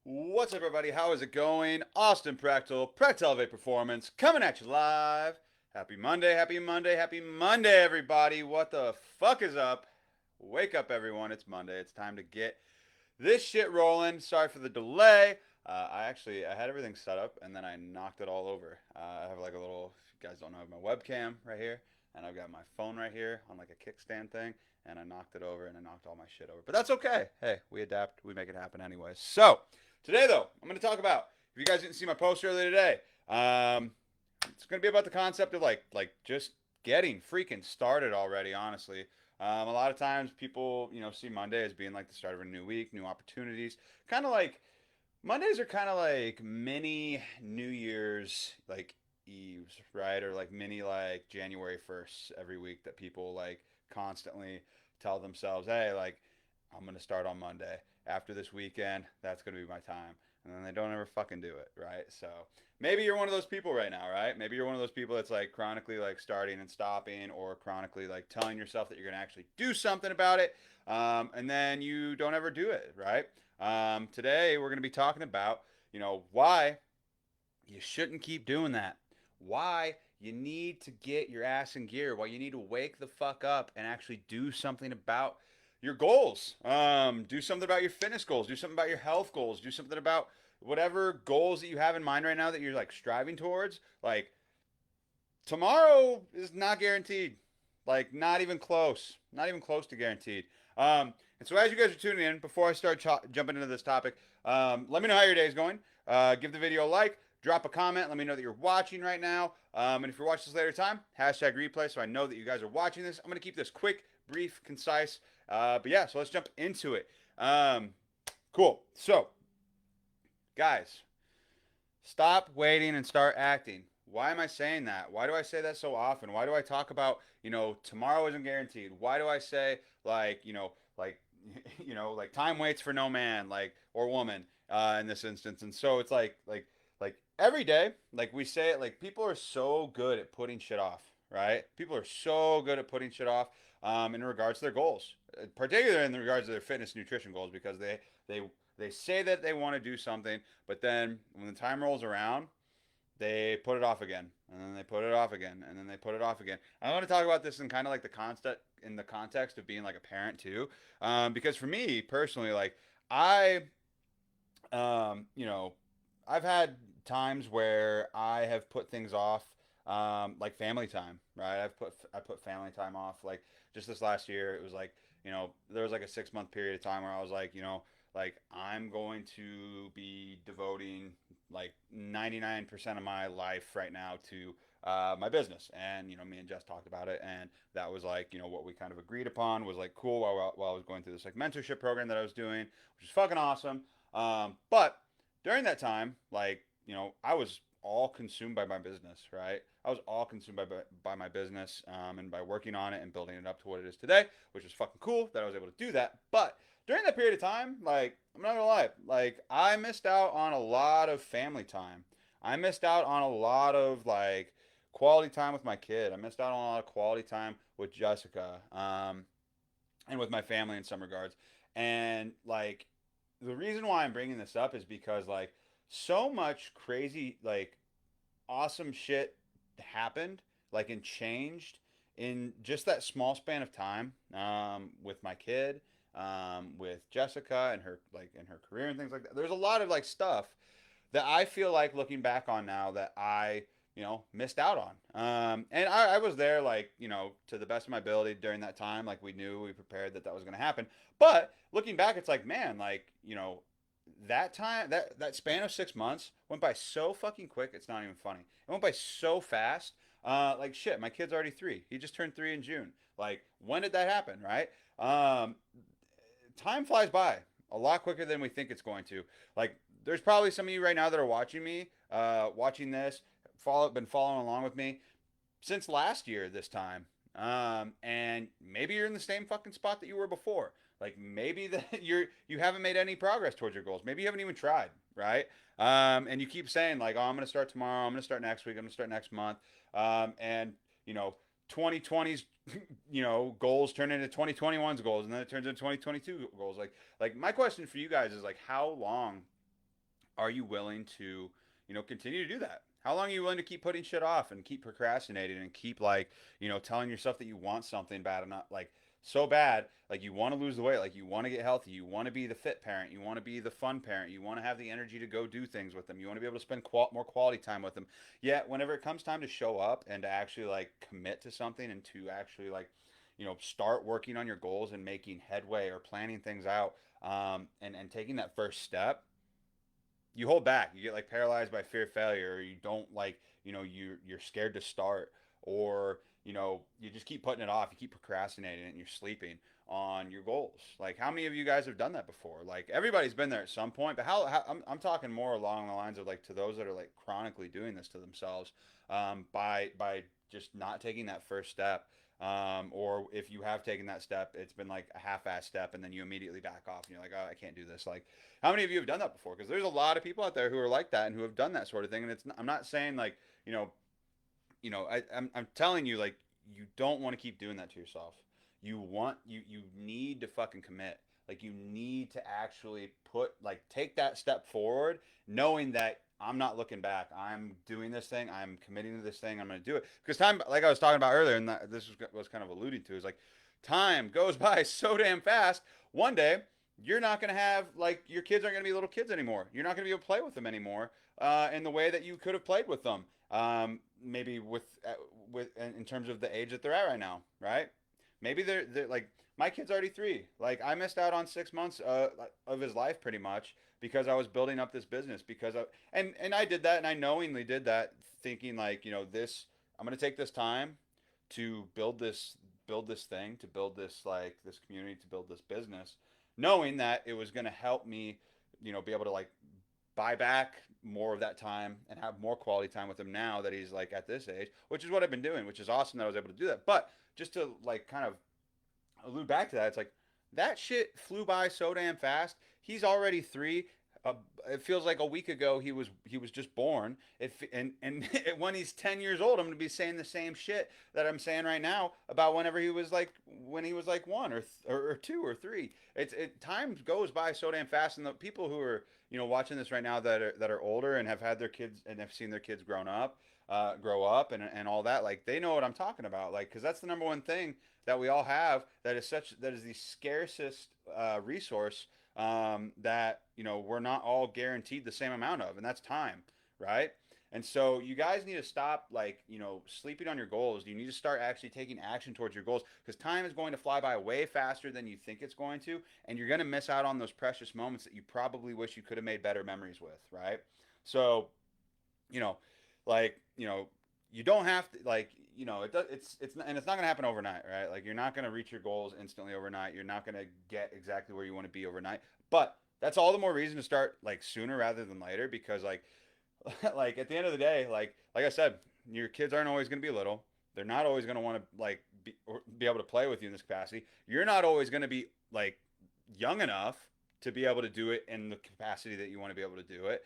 What's up, everybody? How is it going? Austin prechtelevate Performance, coming at you live. Happy Monday, happy Monday, happy Monday, everybody. What the fuck is up? Wake up, everyone. It's Monday. It's time to get this shit rolling. Sorry for the delay. I had everything set up and then I knocked it all over. I have like a little, if you guys don't know, I have my webcam right here and I've got my phone right here on like a kickstand thing, and I knocked it over and I knocked all my shit over. But that's okay. Hey, we adapt. We make it happen anyways. So today, though, I'm going to talk about. If you guys didn't see my post earlier today, it's going to be about the concept of like just getting freaking started already. Honestly, a lot of times people see Monday as being like the start of a new week, new opportunities. Kind of like Mondays are kind of like mini New Year's like eves, right? Or like mini like January 1st every week that people like constantly tell themselves, hey, like I'm gonna start on Monday. After this weekend, that's gonna be my time. And then they don't ever fucking do it, right? So maybe you're one of those people right now, right? Maybe you're one of those people that's like chronically like starting and stopping, or chronically like telling yourself that you're gonna actually do something about it, and then you don't ever do it, right? Today we're gonna be talking about why you shouldn't keep doing that. Why you need to get your ass in gear. Why you need to wake the fuck up and actually do something about your goals. Do something about your fitness goals. Do something about your health goals. Do something about whatever goals that you have in mind right now that you're like striving towards. Like tomorrow is not guaranteed. Like not even close. Not even close to guaranteed. And so as you guys are tuning in, before I start jumping into this topic, let me know how your day is going. Give the video a like. Drop a comment. Let me know that you're watching right now. And if you're watching this later time, hashtag replay so I know that you guys are watching this. I'm going to keep this quick, brief, concise. But yeah, so let's jump into it. Cool. So, guys, stop waiting and start acting. Why am I saying that? Why do I say that so often? Why do I talk about, tomorrow isn't guaranteed? Why do I say like like time waits for no man, like or woman, in this instance? And so it's like every day, like we say it, like people are so good at putting shit off, right? People are so good at putting shit off, in regards to their goals, particularly in regards to their fitness, nutrition goals, because they they say that they want to do something, but then when the time rolls around, they put it off again, and then they put it off again, and then they put it off again. I want to talk about this in kind of like the concept in the context of being like a parent too, because for me personally, like I, you know, I've had times where I have put things off, like family time, right? I put family time off. Like just this last year, it was like there was like a 6 month period of time where I was like like I'm going to be devoting like 99% of my life right now to my business. And me and Jess talked about it, and that was like what we kind of agreed upon was like cool while I was going through this like mentorship program that I was doing, which is fucking awesome. But during that time, like I was all consumed by my business, right? I was all consumed by my business, and by working on it and building it up to what it is today, which was fucking cool that I was able to do that. But during that period of time, like I'm not gonna lie, like I missed out on a lot of family time. I missed out on a lot of like quality time with my kid. I missed out on a lot of quality time with Jessica, and with my family in some regards. And like the reason why I'm bringing this up is because like so much crazy like awesome shit happened, like and changed in just that small span of time, with my kid, with Jessica and her like in her career and things like that. There's a lot of like stuff that I feel like looking back on now that I missed out on. And I was there like to the best of my ability during that time. Like we prepared that was going to happen. But looking back, it's like man, like that time that span of 6 months went by so fucking quick. It's not even funny. It went by so fast. Like shit, my kid's already 3. He just turned 3 in June. Like when did that happen, right? Um, Time flies by a lot quicker than we think it's going to. Like there's probably some of you right now that are watching me, watching this, been following along with me since last year this time. And maybe you're in the same fucking spot that you were before. Like maybe that you haven't made any progress towards your goals. Maybe you haven't even tried, right? And you keep saying like, "Oh, I'm gonna start tomorrow. I'm gonna start next week. I'm gonna start next month." And 2020's goals turn into 2021's goals, and then it turns into 2022 goals. Like my question for you guys is like, how long Are you willing to, continue to do that? How long are you willing to keep putting shit off and keep procrastinating and keep like, telling yourself that you want something bad and not like so bad, like you want to lose the weight, like you want to get healthy, you want to be the fit parent, you want to be the fun parent, you want to have the energy to go do things with them, you want to be able to spend more quality time with them. Yet whenever it comes time to show up and to actually like commit to something and to actually like, start working on your goals and making headway or planning things out, and taking that first step, you hold back. You get like paralyzed by fear of failure, or you don't like, you're scared to start, or you just keep putting it off. You keep procrastinating, and you're sleeping on your goals. Like, how many of you guys have done that before? Like, everybody's been there at some point, but how I'm talking more along the lines of like to those that are like chronically doing this to themselves, by just not taking that first step. Or if you have taken that step, it's been like a half-ass step, and then you immediately back off, and you're like, oh, I can't do this. Like, how many of you have done that before? Because there's a lot of people out there who are like that and who have done that sort of thing. And I'm not saying like, you know, I'm telling you, like, you don't want to keep doing that to yourself. You need to fucking commit. Like, you need to actually take that step forward, knowing that I'm not looking back. I'm doing this thing. I'm committing to this thing. I'm going to do it. Because time, like I was talking about earlier, and this was kind of alluding to, is like time goes by so damn fast. One day, you're not going to have, like, your kids aren't going to be little kids anymore. You're not going to be able to play with them anymore in the way that you could have played with them. Maybe with in terms of the age that they're at right now, right? Maybe they're like, my kid's already 3. Like, I missed out on 6 months of his life pretty much because I was building up this business, and I did that, and I knowingly did that, thinking like, this, I'm gonna take this time to build this thing, to build this, like, this community, to build this business, knowing that it was gonna help me, be able to like buy back more of that time and have more quality time with him now that he's like at this age, which is what I've been doing, which is awesome that I was able to do that. But just to like kind of allude back to that, it's like that shit flew by so damn fast. He's already 3. It feels like a week ago he was just born. And when he's 10 years old, I'm gonna be saying the same shit that I'm saying right now about when he was like 1 or 2 or 3. Time goes by so damn fast, and the people who are watching this right now that are older and have had their kids and have seen their kids grow up and all that, like, they know what I'm talking about, like, because that's the number one thing that we all have that is the scarcest resource, that we're not all guaranteed the same amount of, and that's time, right? And so you guys need to stop, like, sleeping on your goals. You need to start actually taking action towards your goals, because time is going to fly by way faster than you think it's going to, and you're going to miss out on those precious moments that you probably wish you could have made better memories with, right? So, you know, like, you don't have to, like, and it's not going to happen overnight, right? Like, you're not going to reach your goals instantly overnight. You're not going to get exactly where you want to be overnight. But that's all the more reason to start, like, sooner rather than later, because like like at the end of the day, like I said, your kids aren't always going to be little. They're not always going to want to like be able to play with you in this capacity. You're not always going to be like young enough to be able to do it in the capacity that you want to be able to do it.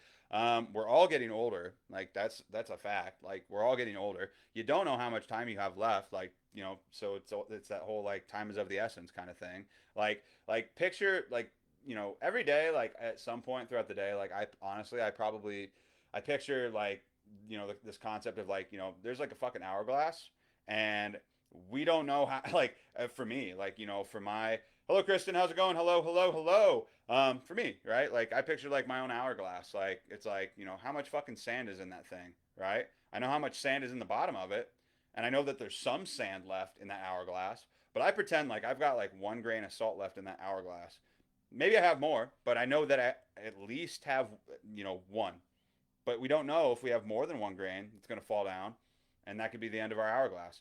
We're all getting older. Like, that's a fact. Like, we're all getting older. You don't know how much time you have left. Like, so it's that whole like time is of the essence kind of thing. Picture like, every day, like at some point throughout the day, like, I honestly, I picture like, this concept of like, there's like a fucking hourglass, and we don't know how, like, for me, like, for my, hello Kristen, how's it going, hello, hello, hello, for me, right, like, I picture like my own hourglass, like, it's like, how much fucking sand is in that thing, right? I know how much sand is in the bottom of it, and I know that there's some sand left in that hourglass, but I pretend like I've got like 1 grain of salt left in that hourglass. Maybe I have more, but I know that I at least have, one. But we don't know if we have more than 1 grain, it's going to fall down, and that could be the end of our hourglass.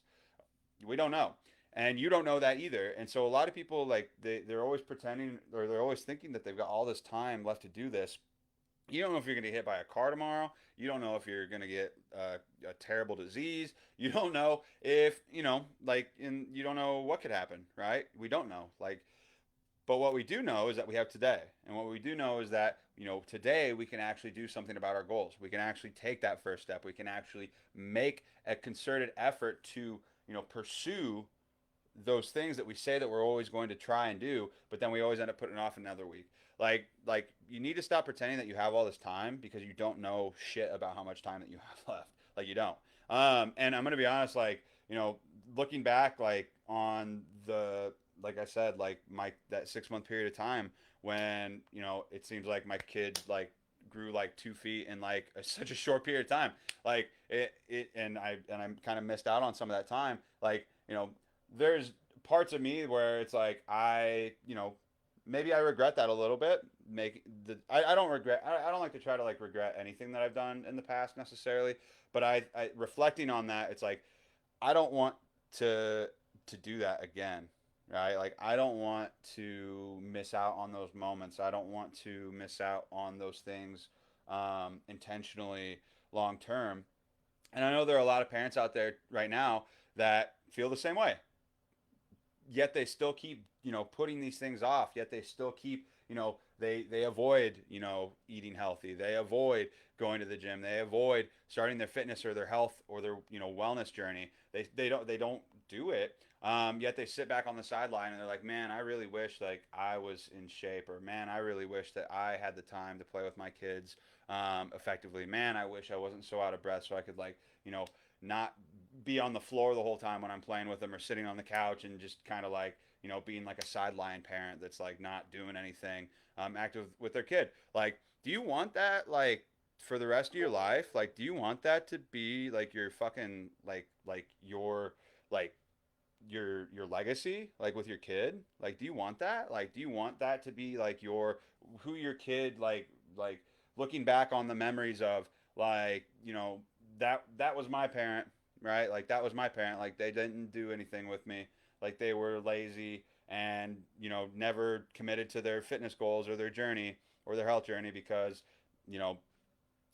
We don't know, and you don't know that either. And so a lot of people, like, they're always pretending, or they're always thinking that they've got all this time left to do this. You don't know if you're going to get hit by a car tomorrow. You don't know if you're going to get a terrible disease. You don't know if, like, you don't know what could happen, right? We don't know. Like, but what we do know is that we have today. And what we do know is that, today we can actually do something about our goals. We can actually take that first step. We can actually make a concerted effort to, pursue those things that we say that we're always going to try and do, but then we always end up putting it off another week. Like you need to stop pretending that you have all this time because you don't know shit about how much time that you have left. Like you don't. And I'm gonna be honest, like looking back, like on the like I said, like my that 6 month period of time when it seems like my kid like grew like 2 feet in like such a short period of time. Like I'm kind of missed out on some of that time. Like there's parts of me where it's like maybe I regret that a little bit. I don't regret. I don't like to try to like regret anything that I've done in the past necessarily. But I reflecting on that, it's like I don't want to to do that again, right? Like I don't want to miss out on those moments. I don't want to miss out on those things intentionally long term. And I know there are a lot of parents out there right now that feel the same way, yet they still keep putting these things off, yet they still keep they avoid eating healthy, they avoid going to the gym, they avoid starting their fitness or their health or their wellness journey. They don't do it. Yet they sit back on the sideline and they're like, man, I really wish like I was in shape, or man, I really wish that I had the time to play with my kids effectively. Man, I wish I wasn't so out of breath so I could like not be on the floor the whole time when I'm playing with them, or sitting on the couch and just kind of like being like a sideline parent that's like not doing anything active with their kid. Like, do you want that like for the rest of your life? Like, do you want that to be like your fucking like your like your legacy like with your kid? Like, do you want that? Like, do you want that to be like your who your kid like looking back on the memories of, like that was my parent, right? Like that was my parent. Like they didn't do anything with me. Like they were lazy and never committed to their fitness goals or their journey or their health journey because you know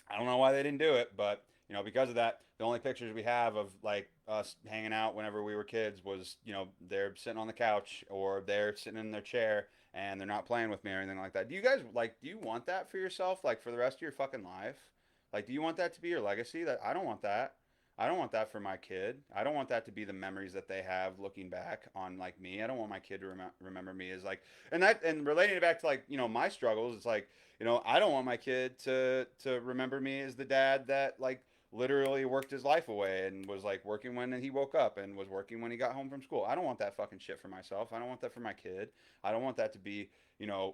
I don't know why they didn't do it, but because of that, the only pictures we have of like us hanging out whenever we were kids was, they're sitting on the couch or they're sitting in their chair and they're not playing with me or anything like that. Do you guys like? Do you want that for yourself, like for the rest of your fucking life? Like, do you want that to be your legacy? That I don't want that. I don't want that for my kid. I don't want that to be the memories that they have looking back on like me. I don't want my kid to remember me as like, and relating it back to like my struggles. It's like I don't want my kid to remember me as the dad that like literally worked his life away and was like working when he woke up and was working when he got home from school. I don't want that fucking shit for myself. I don't want that for my kid. I don't want that to be, the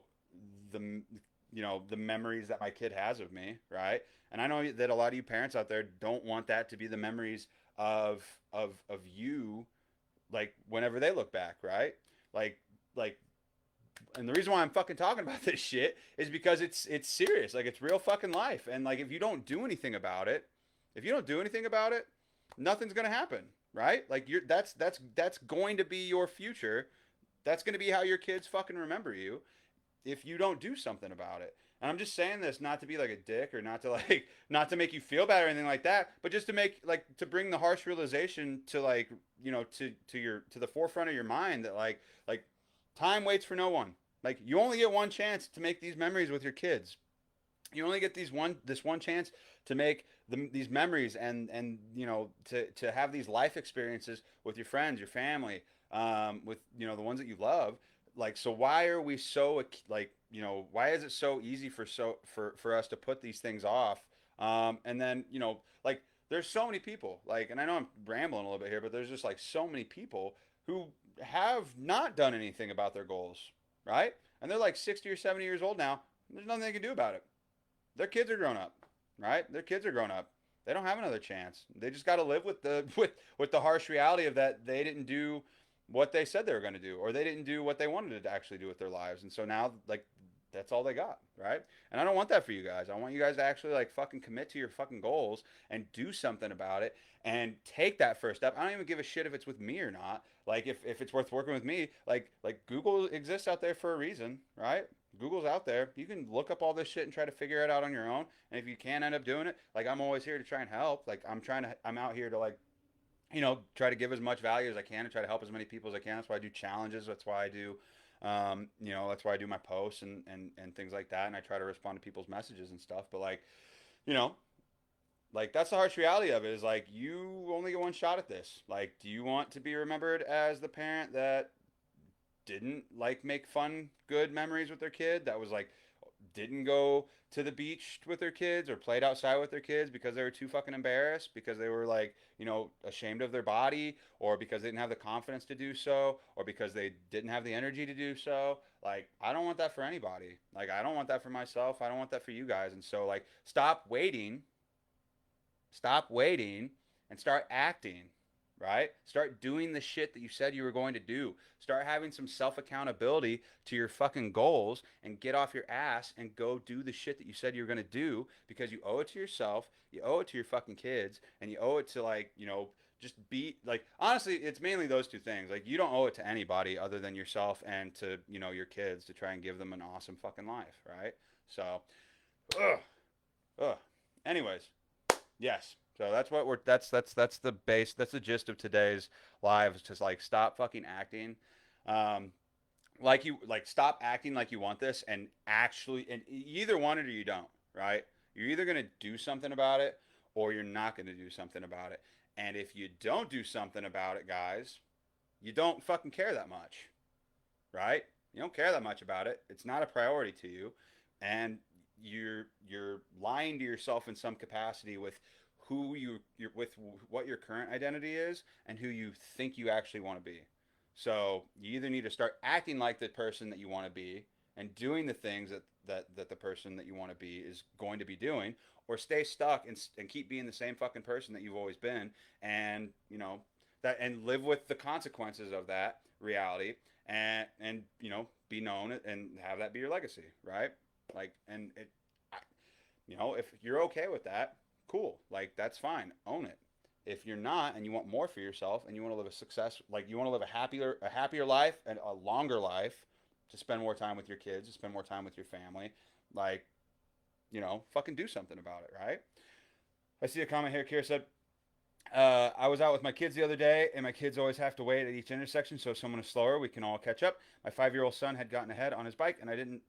the memories that my kid has of me, right? And I know that a lot of you parents out there don't want that to be the memories of of you like whenever they look back, right? Like like and the reason why I'm fucking talking about this shit is because it's serious. Like it's real fucking life. And like if you don't do anything about it, if you don't do anything about it, nothing's gonna happen, right? Like you're that's going to be your future. That's gonna be how your kids fucking remember you if you don't do something about it. And I'm just saying this not to be like a dick or not to like not to make you feel bad or anything like that, but just to make like to bring the harsh realization to like to the forefront of your mind that like time waits for no one. Like you only get one chance to make these memories with your kids. You only get this one chance to make these memories and to have these life experiences with your friends, your family, with the ones that you love. Like, so why are we so like why is it so easy for us to put these things off? And then like there's so many people like, and I know I'm rambling a little bit here, but there's just like so many people who have not done anything about their goals, right? And they're like 60 or 70 years old now. There's nothing they can do about it. Their kids are grown up, right? Their kids are grown up. They don't have another chance. They just got to live with the with the harsh reality of that they didn't do what they said they were going to do, or they didn't do what they wanted to actually do with their lives. And so now, like, that's all they got, right? And I don't want that for you guys. I want you guys to actually like fucking commit to your fucking goals and do something about it and take that first step. I don't even give a shit if it's with me or not. Like if it's worth working with me, like Google exists out there for a reason, right? Google's out there. You can look up all this shit and try to figure it out on your own. And if you can't end up doing it, like I'm always here to try and help. Like I'm out here to like try to give as much value as I can and try to help as many people as I can. That's why I do challenges. That's why I do, that's why I do my posts and things like that. And I try to respond to people's messages and stuff. But like, you know, Like that's the harsh reality of it is like you only get one shot at this. Like, do you want to be remembered as the parent that didn't like make fun, good memories with their kid? That was like didn't go to the beach with their kids or played outside with their kids because they were too fucking embarrassed, because they were like, ashamed of their body, or because they didn't have the confidence to do so, or because they didn't have the energy to do so. Like, I don't want that for anybody. Like, I don't want that for myself. I don't want that for you guys. And so, like, stop waiting and start acting, right? Start doing the shit that you said you were going to do. Start having some self accountability to your fucking goals and get off your ass and go do the shit that you said you were going to do, because you owe it to yourself, you owe it to your fucking kids, and you owe it to, like, just be like, honestly, it's mainly those two things. Like, you don't owe it to anybody other than yourself and to, your kids, to try and give them an awesome fucking life, right? So, ugh, ugh. Anyways, yes. So that's what we're that's the base, that's the gist of today's live, is just like stop fucking acting um stop acting like you want this, and actually, and you either want it or you don't, right? You're either going to do something about it or you're not going to do something about it. And if you don't do something about it, guys, you don't fucking care that much, right? You don't care that much about it. It's not a priority to you, and you're lying to yourself in some capacity with who you're with, what your current identity is, and who you think you actually want to be. So you either need to start acting like the person that you want to be and doing the things that the person that you want to be is going to be doing, or stay stuck and keep being the same fucking person that you've always been, and and live with the consequences of that reality, and be known and have that be your legacy, right? Like, and if you're okay with that, cool. Like, that's fine. Own it. If you're not, and you want more for yourself, and you want to live a success, like, you want to live a happier life and a longer life, to spend more time with your kids, to spend more time with your family, like, fucking do something about it, right? I see a comment here. Kira said, I was out with my kids the other day, and my kids always have to wait at each intersection. So if someone is slower, we can all catch up. My 5-year-old son had gotten ahead on his bike, and I didn't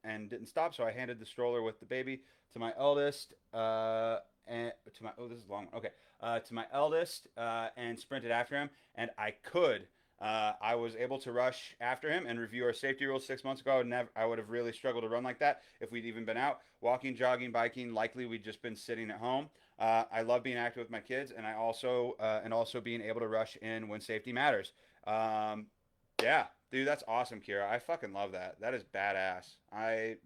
stop. So I handed the stroller with the baby to my eldest, and to my this is a long one. Okay, to my eldest, and sprinted after him. And I could. I was able to rush after him and review our safety rules 6 months ago. I would have really struggled to run like that if we'd even been out walking, jogging, biking. Likely, we'd just been sitting at home. I love being active with my kids, and also being able to rush in when safety matters. Um, yeah, dude, that's awesome, Kira. I fucking love that. That is badass. I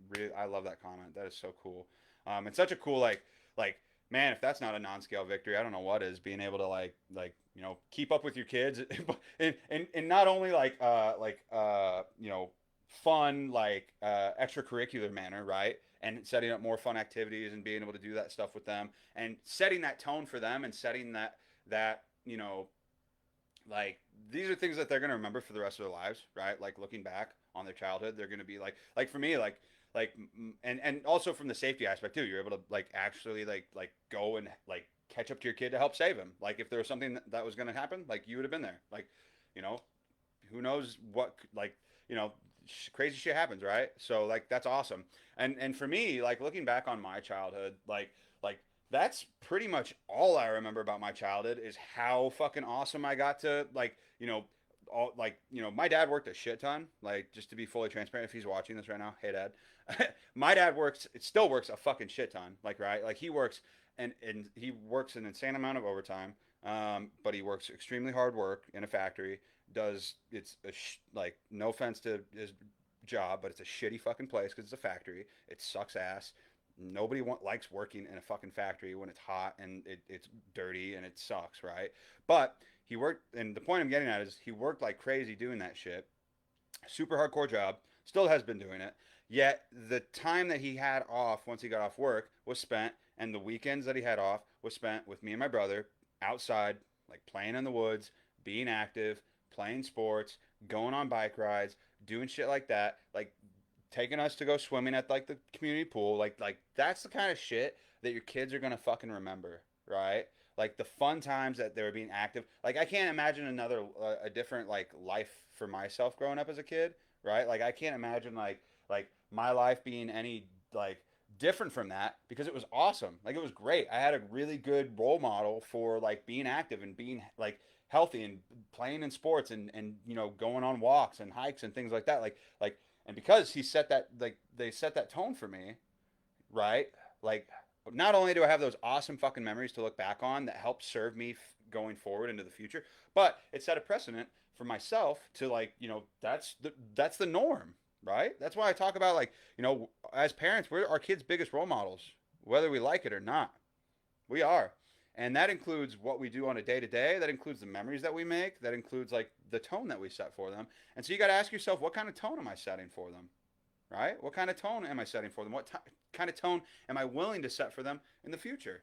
love that comment. That is so cool. And such a cool, like man, if that's not a non-scale victory, I don't know what is. Being able to keep up with your kids, and not only fun, extracurricular manner, right? And setting up more fun activities and being able to do that stuff with them, and setting that tone for them, and setting that like, these are things that they're going to remember for the rest of their lives, right? Like, looking back on their childhood, they're going to be like for me, and also from the safety aspect too. You're able to, like, actually, like go and, like, catch up to your kid to help save him. Like, if there was something that was going to happen, like, you would have been there. Like, you know who knows what, like, crazy shit happens, right? So, like, that's awesome. And for me, like, looking back on my childhood, like that's pretty much all I remember about my childhood, is how fucking awesome I got to, like, my dad worked a shit ton. Like, just to be fully transparent, if he's watching this right now, hey dad, my dad still works a fucking shit ton. Like, right, like, he works, and he works an insane amount of overtime. But he works extremely hard work in a factory. Does it's like, no offense to his job, but it's a shitty fucking place because it's a factory. It sucks ass. Nobody likes working in a fucking factory when it's hot and it's dirty and it sucks, right? But he worked, and the point I'm getting at is, he worked like crazy doing that shit. Super hardcore job. Still has been doing it. Yet the time that he had off once he got off work was spent, and the weekends that he had off was spent with me and my brother outside, like, playing in the woods, being active, playing sports, going on bike rides, doing shit like that. Like, taking us to go swimming at, like, the community pool. Like that's the kind of shit that your kids are gonna fucking remember, right? Like, the fun times that they were being active. Like, I can't imagine a different, like, life for myself growing up as a kid, right? Like, I can't imagine, like my life being any, like, different from that because it was awesome. Like it was great. I had a really good role model for like being active and being like healthy and playing in sports and going on walks and hikes and things like that. Like and because he set that like they set that tone for me, right? Like not only do I have those awesome fucking memories to look back on that help serve me going forward into the future, but it set a precedent for myself to like, that's the norm, right? That's why I talk about like, as parents, we're our kids' biggest role models, whether we like it or not. We are. And that includes what we do on a day to day. That includes the memories that we make. That includes like the tone that we set for them. And so you got to ask yourself, what kind of tone am I setting for them? Right? What kind of tone am I setting for them? Kind of tone am I willing to set for them in the future?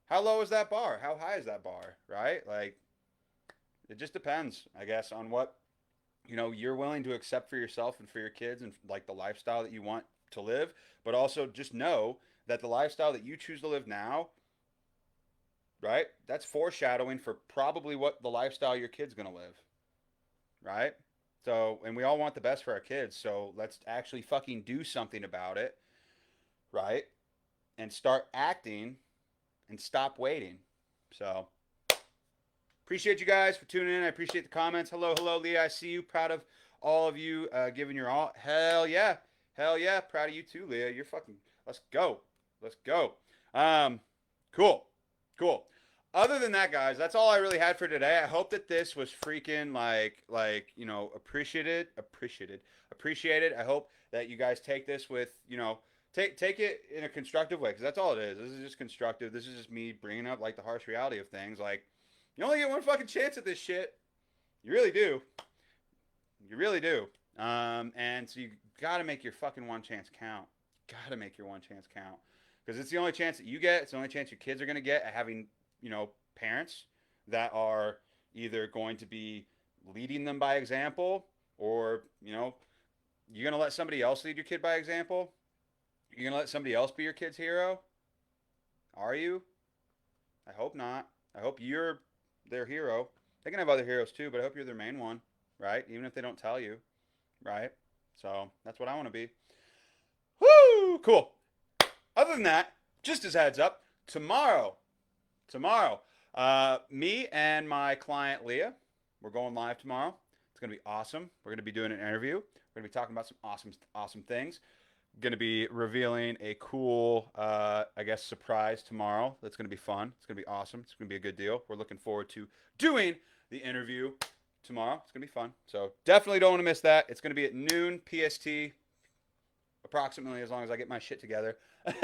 How low is that bar? How high is that bar? Right? Like, it just depends, I guess, on what you're willing to accept for yourself and for your kids and like the lifestyle that you want to live. But also just know that the lifestyle that you choose to live now, right? That's foreshadowing for probably what the lifestyle your kid's gonna live, right? So, and we all want the best for our kids. So let's actually fucking do something about it, right? And start acting and stop waiting. So, appreciate you guys for tuning in. I appreciate the comments. Hello, hello, Leah. I see you. Proud of all of you giving your all. Hell yeah. Hell yeah. Proud of you too, Leah. You're fucking. Let's go. Let's go. Cool. Cool. Other than that, guys, that's all I really had for today. I hope that this was freaking appreciated. I hope that you guys take this with take it in a constructive way because that's all it is. This is just constructive. This is just me bringing up like the harsh reality of things. Like you only get one fucking chance at this shit. You really do. You really do. And so you gotta make your fucking one chance count. Gotta make your one chance count because it's the only chance that you get. It's the only chance your kids are gonna get at having parents that are either going to be leading them by example or, you're going to let somebody else lead your kid by example. You're going to let somebody else be your kid's hero. Are you? I hope not. I hope you're their hero. They can have other heroes too, but I hope you're their main one, right? Even if they don't tell you, right? So that's what I want to be. Woo! Cool. Other than that, just as a heads up, tomorrow, me and my client Leah, we're going live tomorrow. It's gonna be awesome. We're gonna be doing an interview. We're gonna be talking about some awesome things. Gonna be revealing a cool, surprise tomorrow. That's gonna be fun. It's gonna be awesome. It's gonna be a good deal. We're looking forward to doing the interview tomorrow. It's gonna be fun. So definitely don't want to miss that. It's gonna be at noon PST, approximately, as long as I get my shit together.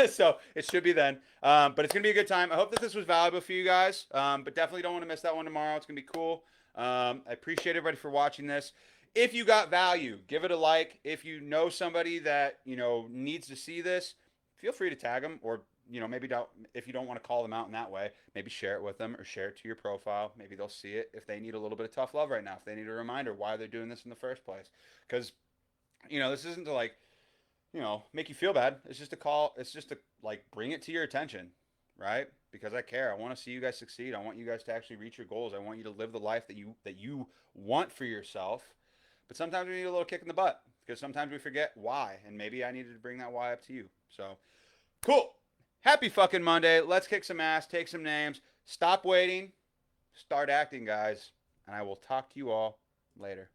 So it should be then. But it's going to be a good time. I hope that this was valuable for you guys. But definitely don't want to miss that one tomorrow. It's going to be cool. I appreciate everybody for watching this. If you got value, give it a like. If you know somebody that, needs to see this, feel free to tag them or, maybe don't, if you don't want to call them out in that way, maybe share it with them or share it to your profile. Maybe they'll see it if they need a little bit of tough love right now, if they need a reminder why they're doing this in the first place. Because, this isn't to like, make you feel bad. It's just a call. It's just to like bring it to your attention, right? Because I care. I want to see you guys succeed. I want you guys to actually reach your goals. I want you to live the life that you want for yourself. But sometimes we need a little kick in the butt because sometimes we forget why, and maybe I needed to bring that why up to you. So, cool. Happy fucking Monday. Let's kick some ass, take some names, stop waiting, start acting, guys. And I will talk to you all later.